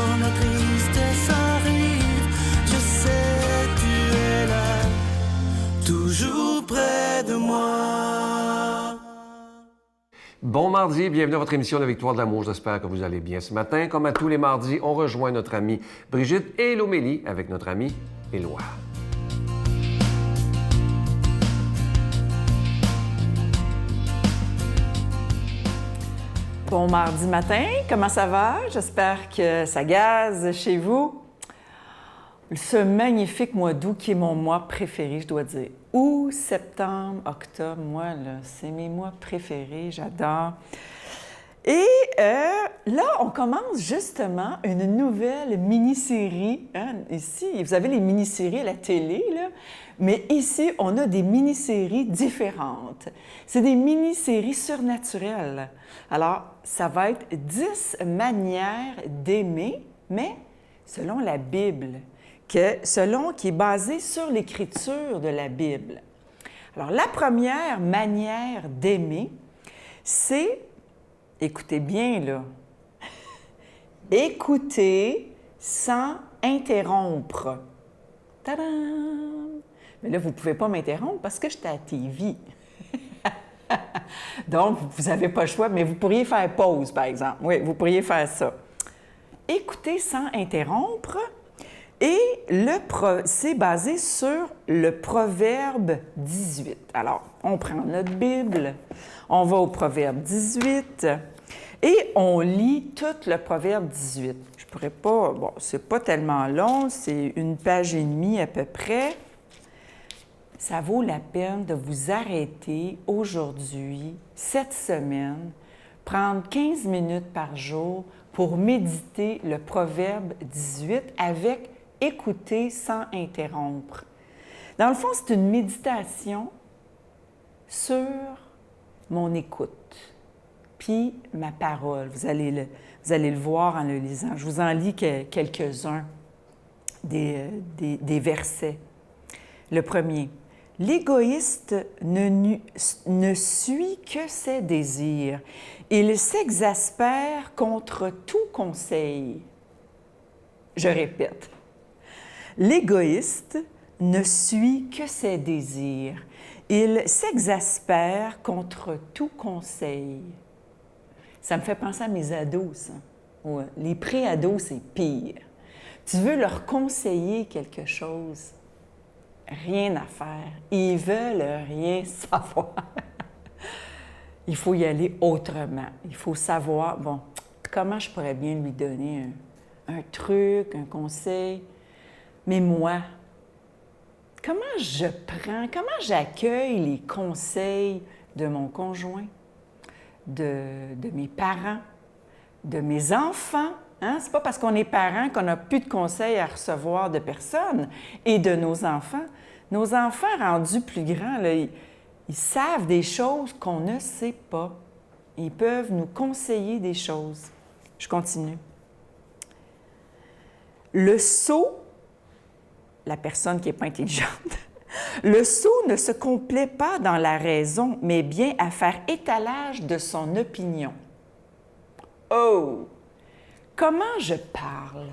quand la tristesse arrive, je sais tu es là, toujours près de moi. Bon mardi, bienvenue à votre émission de Victoire de l'amour. J'espère que vous allez bien ce matin. Comme à tous les mardis, on rejoint notre amie Brigitte et Lomélie avec notre amie Éloi. Bon mardi matin, comment ça va? J'espère que ça gaze chez vous. Ce magnifique mois d'août qui est mon mois préféré, je dois dire. Août, septembre, octobre, moi, là, c'est mes mois préférés, j'adore. Et là, on commence justement une nouvelle mini-série. Hein, ici, vous avez les mini-séries à la télé, là, mais ici, on a des mini-séries différentes. C'est des mini-séries surnaturelles. Alors, ça va être 10 manières d'aimer, mais selon la Bible, qui est basée sur l'écriture de la Bible. Alors, la première manière d'aimer, c'est, écoutez bien là, écouter sans interrompre. Tadam! Mais là, vous ne pouvez pas m'interrompre parce que j'étais à TV. Donc, vous n'avez pas le choix, mais vous pourriez faire pause, par exemple. Oui, vous pourriez faire ça. Écouter sans interrompre. Et c'est basé sur le Proverbe 18. Alors, on prend notre Bible, on va au Proverbe 18 et on lit tout le Proverbe 18. Je pourrais pas, bon, c'est pas tellement long, c'est 1 page et demie à peu près. Ça vaut la peine de vous arrêter aujourd'hui, cette semaine, prendre 15 minutes par jour pour méditer le Proverbe 18 avec écouter sans interrompre. Dans le fond, c'est une méditation sur mon écoute, puis ma parole. Vous allez le voir en le lisant. Je vous en lis quelques-uns des versets. Le premier. L'égoïste ne suit que ses désirs. Il s'exaspère contre tout conseil. Je répète. L'égoïste ne suit que ses désirs. Il s'exaspère contre tout conseil. Ça me fait penser à mes ados, ça. Ouais. Les pré-ados, c'est pire. Tu veux leur conseiller quelque chose, rien à faire. Ils veulent rien savoir. Il faut y aller autrement. Il faut savoir, bon, comment je pourrais bien lui donner un truc, un conseil. Mais moi, comment j'accueille les conseils de mon conjoint, de mes parents, de mes enfants? Hein? C'est pas parce qu'on est parents qu'on n'a plus de conseils à recevoir de personne et de nos enfants. Nos enfants rendus plus grands, là, ils savent des choses qu'on ne sait pas. Ils peuvent nous conseiller des choses. Je continue. Le sot, la personne qui n'est pas intelligente, le sot ne se complaît pas dans la raison, mais bien à faire étalage de son opinion. Oh! Comment je parle?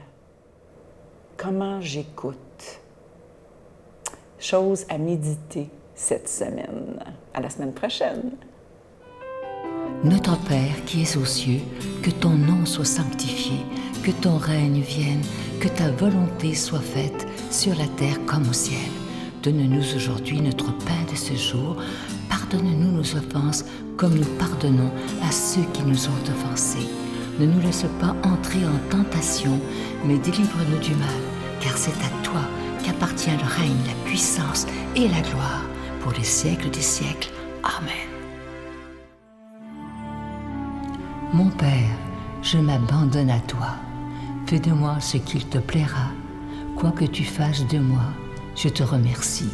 Comment j'écoute? Chose à méditer cette semaine. À la semaine prochaine. Notre Père qui es aux cieux, que ton nom soit sanctifié, que ton règne vienne, que ta volonté soit faite sur la terre comme au ciel. Donne-nous aujourd'hui notre pain de ce jour. Pardonne-nous nos offenses comme nous pardonnons à ceux qui nous ont offensés. Ne nous laisse pas entrer en tentation, mais délivre-nous du mal, car c'est à toi qu'appartient le règne, la puissance et la gloire pour les siècles des siècles. Amen. Mon Père, je m'abandonne à toi. Fais de moi ce qu'il te plaira. Quoi que tu fasses de moi, je te remercie.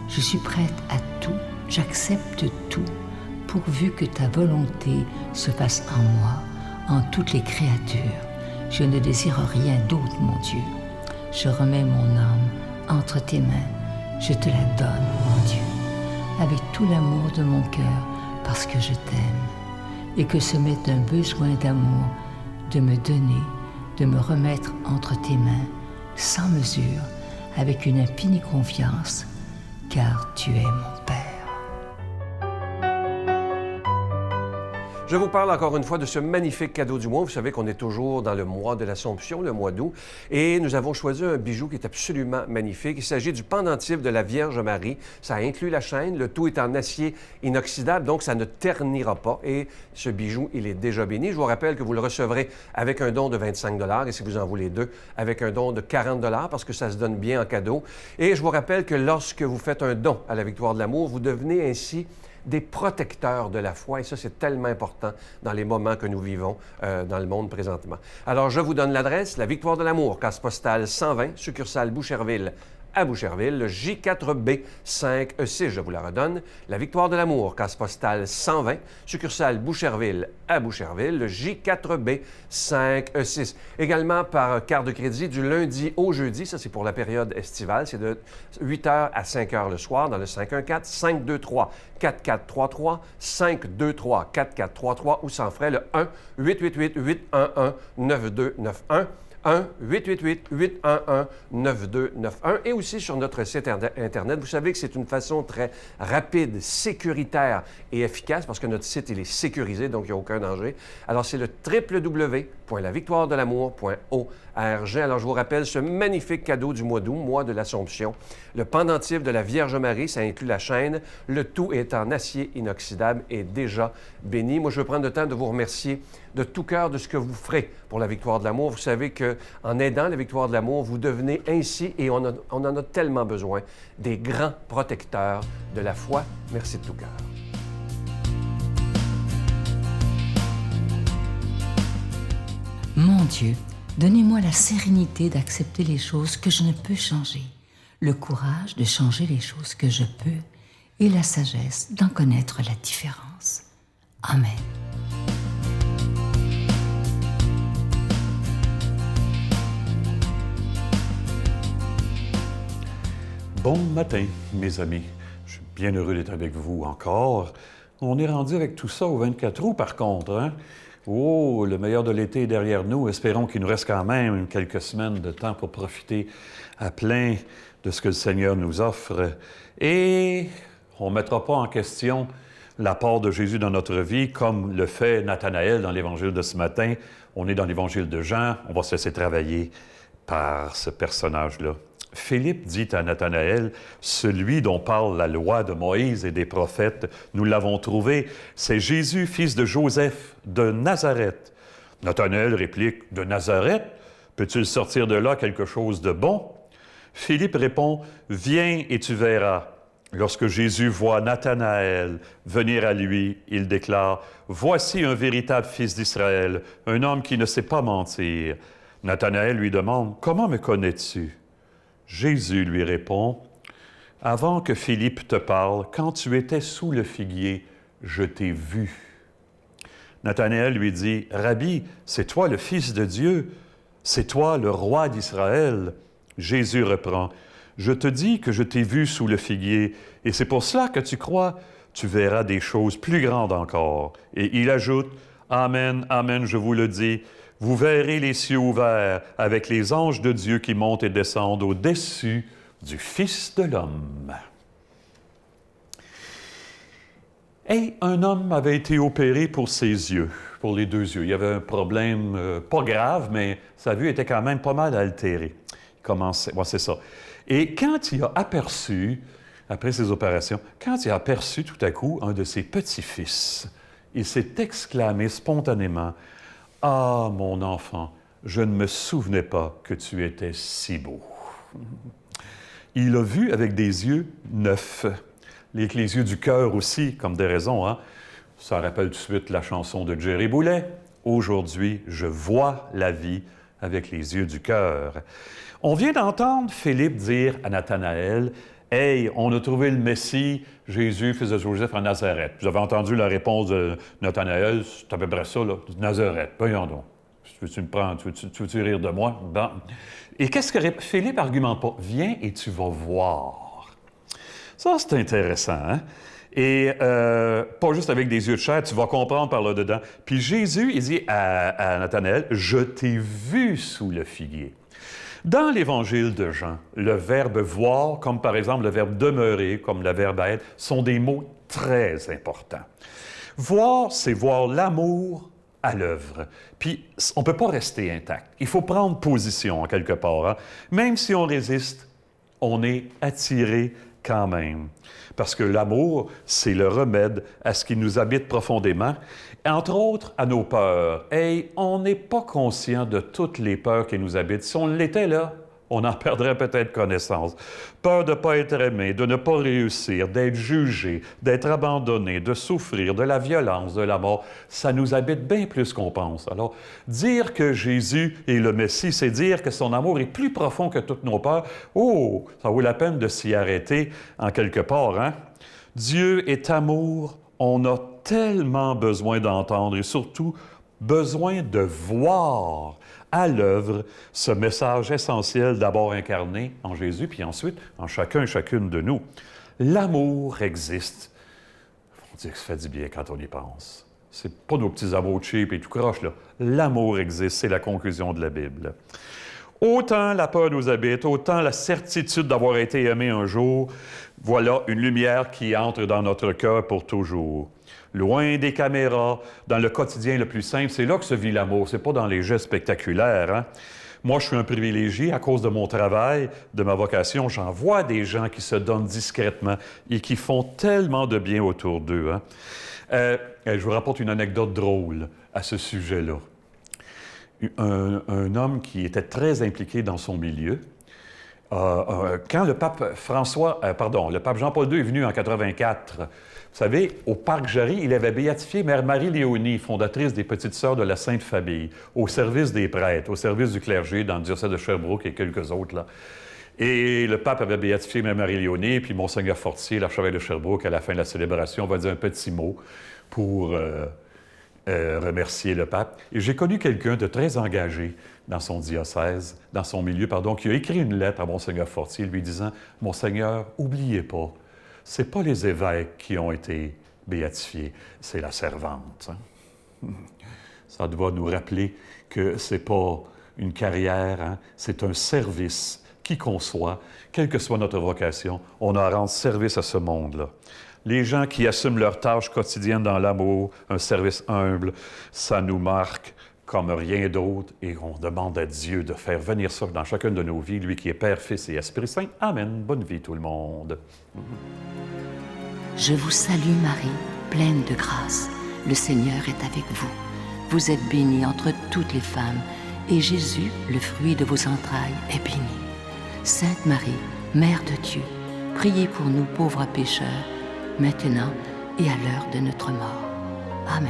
Je suis prête à tout, j'accepte tout, pourvu que ta volonté se fasse en moi, en toutes les créatures. Je ne désire rien d'autre, mon Dieu. Je remets mon âme entre tes mains. Je te la donne, mon Dieu, avec tout l'amour de mon cœur, parce que je t'aime, et que ce m'est un besoin d'amour de me donner, de me remettre entre tes mains, sans mesure, avec une infinie confiance, car tu es mon Père. Je vous parle encore une fois de ce magnifique cadeau du mois. Vous savez qu'on est toujours dans le mois de l'Assomption, le mois d'août, et nous avons choisi un bijou qui est absolument magnifique. Il s'agit du pendentif de la Vierge Marie. Ça inclut la chaîne, le tout est en acier inoxydable, donc ça ne ternira pas. Et ce bijou, il est déjà béni. Je vous rappelle que vous le recevrez avec un don de 25 $ et si vous en voulez deux, avec un don de 40 $ parce que ça se donne bien en cadeau. Et je vous rappelle que lorsque vous faites un don à la Victoire de l'amour, vous devenez ainsi des protecteurs de la foi, et ça, c'est tellement important dans les moments que nous vivons dans le monde présentement. Alors, je vous donne l'adresse, la Victoire de l'amour, case postale 120, succursale Boucherville, à Boucherville, le J4B 5E6, je vous la redonne. La Victoire de l'amour, case postale 120, succursale Boucherville, à Boucherville, le J4B 5E6. Également par carte de crédit du lundi au jeudi, ça c'est pour la période estivale, c'est de 8h à 5h le soir dans le 514-523-4433, 523-4433 ou sans frais le 1-888-811-9291. 1-888-811-9291 et aussi sur notre site Internet. Vous savez que c'est une façon très rapide, sécuritaire et efficace parce que notre site, il est sécurisé, donc il n'y a aucun danger. Alors, c'est le www.lavictoiredelamour.org. Alors, je vous rappelle ce magnifique cadeau du mois d'août, mois de l'Assomption. Le pendentif de la Vierge Marie, ça inclut la chaîne. Le tout est en acier inoxydable et déjà béni. Moi, je veux prendre le temps de vous remercier de tout cœur de ce que vous ferez pour la Victoire de l'amour. Vous savez qu'en aidant la Victoire de l'amour, vous devenez ainsi, et on en a tellement besoin, des grands protecteurs de la foi. Merci de tout cœur. Mon Dieu, donnez-moi la sérénité d'accepter les choses que je ne peux changer, le courage de changer les choses que je peux et la sagesse d'en connaître la différence. Amen. Bon matin, mes amis. Je suis bien heureux d'être avec vous encore. On est rendu avec tout ça au 24 août, par contre, hein? Oh, le meilleur de l'été est derrière nous. Espérons qu'il nous reste quand même quelques semaines de temps pour profiter à plein de ce que le Seigneur nous offre. Et on ne mettra pas en question l'apport de Jésus dans notre vie, comme le fait Nathanaël dans l'Évangile de ce matin. On est dans l'Évangile de Jean. On va se laisser travailler par ce personnage-là. Philippe dit à Nathanaël, « Celui dont parle la loi de Moïse et des prophètes, nous l'avons trouvé, c'est Jésus, fils de Joseph, de Nazareth. » Nathanaël réplique, « De Nazareth? Peut-il sortir de là quelque chose de bon? » Philippe répond, « Viens et tu verras. » Lorsque Jésus voit Nathanaël venir à lui, il déclare, « Voici un véritable fils d'Israël, un homme qui ne sait pas mentir. » Nathanaël lui demande, « Comment me connais-tu? » Jésus lui répond, « Avant que Philippe te parle, quand tu étais sous le figuier, je t'ai vu. » Nathanaël lui dit, « Rabbi, c'est toi le Fils de Dieu, c'est toi le roi d'Israël. » Jésus reprend, « Je te dis que je t'ai vu sous le figuier, et c'est pour cela que tu crois, tu verras des choses plus grandes encore. » Et il ajoute, « Amen, amen, je vous le dis, vous verrez les cieux ouverts avec les anges de Dieu qui montent et descendent au-dessus du Fils de l'homme. » Et un homme avait été opéré pour ses yeux, pour les deux yeux. Il y avait un problème pas grave, mais sa vue était quand même pas mal altérée. Il commençait, c'est ça. Et quand il a aperçu, après ses opérations, quand il a aperçu tout à coup un de ses petits-fils, il s'est exclamé spontanément, « Ah, mon enfant, je ne me souvenais pas que tu étais si beau. » Il l'a vu avec des yeux neufs, les yeux du cœur aussi, comme des raisons, hein? Ça rappelle tout de suite la chanson de Jerry Boulet. « Aujourd'hui, je vois la vie avec les yeux du cœur. » On vient d'entendre Philippe dire à Nathanaël, « Hey, on a trouvé le Messie, Jésus, fils de Joseph, en Nazareth. » Vous avez entendu la réponse de Nathanaël, c'est à peu près ça, là. Nazareth, voyons donc. Tu me prends, tu veux rire de moi? Bon. Et qu'est-ce que Philippe argumente pas? Viens et tu vas voir. Ça, c'est intéressant, hein? Et pas juste avec des yeux de chair, tu vas comprendre par là-dedans. Puis Jésus, il dit à Nathanaël, « Je t'ai vu sous le figuier ». Dans l'Évangile de Jean, le verbe « voir », comme par exemple le verbe « demeurer », comme le verbe « être », sont des mots très importants. Voir, c'est voir l'amour à l'œuvre. Puis, on ne peut pas rester intact. Il faut prendre position, en quelque part. Hein? Même si on résiste, on est attiré quand même. Parce que l'amour, c'est le remède à ce qui nous habite profondément, entre autres à nos peurs. Et on n'est pas conscient de toutes les peurs qui nous habitent. Si on l'était là, on en perdrait peut-être connaissance. Peur de ne pas être aimé, de ne pas réussir, d'être jugé, d'être abandonné, de souffrir, de la violence, de la mort, ça nous habite bien plus qu'on pense. Alors, dire que Jésus est le Messie, c'est dire que son amour est plus profond que toutes nos peurs. Oh, ça vaut la peine de s'y arrêter en quelque part, hein? Dieu est amour, on a tellement besoin d'entendre et surtout besoin de voir à l'œuvre ce message essentiel d'abord incarné en Jésus, puis ensuite en chacun et chacune de nous. L'amour existe. On dit que ça fait du bien quand on y pense. C'est pas nos petits amours cheap et tout croche, là. L'amour existe, c'est la conclusion de la Bible. Autant la peur nous habite, autant la certitude d'avoir été aimé un jour, voilà une lumière qui entre dans notre cœur pour toujours. Loin des caméras, dans le quotidien le plus simple, c'est là que se vit l'amour, c'est pas dans les gestes spectaculaires. Hein? Moi, je suis un privilégié à cause de mon travail, de ma vocation. J'en vois des gens qui se donnent discrètement et qui font tellement de bien autour d'eux. Hein? Je vous rapporte une anecdote drôle à ce sujet-là. Un homme qui était très impliqué dans son milieu, quand le pape le pape Jean-Paul II est venu en 84, vous savez, au Parc Jarry, il avait béatifié Mère Marie Léonie, fondatrice des Petites Sœurs de la Sainte Famille, au service des prêtres, au service du clergé dans le diocèse de Sherbrooke et quelques autres, là. Et le pape avait béatifié Mère Marie Léonie, puis Monseigneur Fortier, l'archevêque de Sherbrooke, à la fin de la célébration, va dire un petit mot pour remercier le pape. Et j'ai connu quelqu'un de très engagé dans son diocèse, dans son milieu, pardon, qui a écrit une lettre à Monseigneur Fortier lui disant « Monseigneur, oubliez pas, c'est pas les évêques qui ont été béatifiés, c'est la servante. Hein? » Ça doit nous rappeler que c'est pas une carrière, hein? C'est un service qui qu'on soit, quelle que soit notre vocation, on a à rendre service à ce monde-là. Les gens qui assument leurs tâches quotidiennes dans l'amour, un service humble, ça nous marque comme rien d'autre et on demande à Dieu de faire venir ça dans chacune de nos vies, lui qui est Père, Fils et Esprit Saint. Amen. Bonne vie tout le monde. Je vous salue Marie, pleine de grâce. Le Seigneur est avec vous. Vous êtes bénie entre toutes les femmes et Jésus, le fruit de vos entrailles, est béni. Sainte Marie, Mère de Dieu, priez pour nous pauvres pécheurs, maintenant et à l'heure de notre mort. Amen.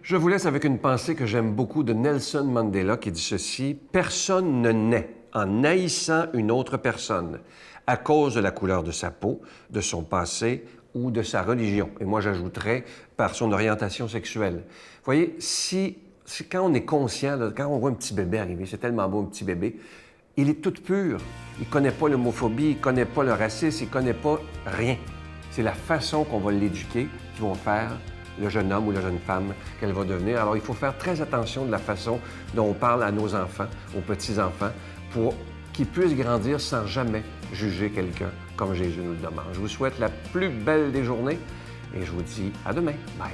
Je vous laisse avec une pensée que j'aime beaucoup de Nelson Mandela qui dit ceci: « Personne ne naît en haïssant une autre personne à cause de la couleur de sa peau, de son passé ou de sa religion. » Et moi, j'ajouterais par son orientation sexuelle. Vous voyez, quand on est conscient, là, quand on voit un petit bébé arriver, c'est tellement beau un petit bébé, il est tout pur. Il ne connaît pas l'homophobie, il ne connaît pas le racisme, il ne connaît pas rien. C'est la façon qu'on va l'éduquer qui va faire le jeune homme ou la jeune femme qu'elle va devenir. Alors, il faut faire très attention de la façon dont on parle à nos enfants, aux petits-enfants, pour qu'ils puissent grandir sans jamais juger quelqu'un comme Jésus nous le demande. Je vous souhaite la plus belle des journées et je vous dis à demain. Bye!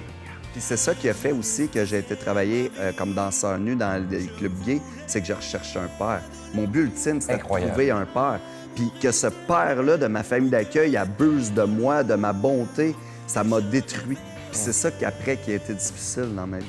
Puis c'est ça qui a fait aussi que j'ai été travailler comme danseur nu dans les clubs gays, c'est que je recherchais un père. Mon but ultime, c'était de trouver un père. Puis que ce père-là de ma famille d'accueil abuse de moi, de ma bonté, ça m'a détruit. Puis c'est ça qu'après qui a été difficile dans ma vie.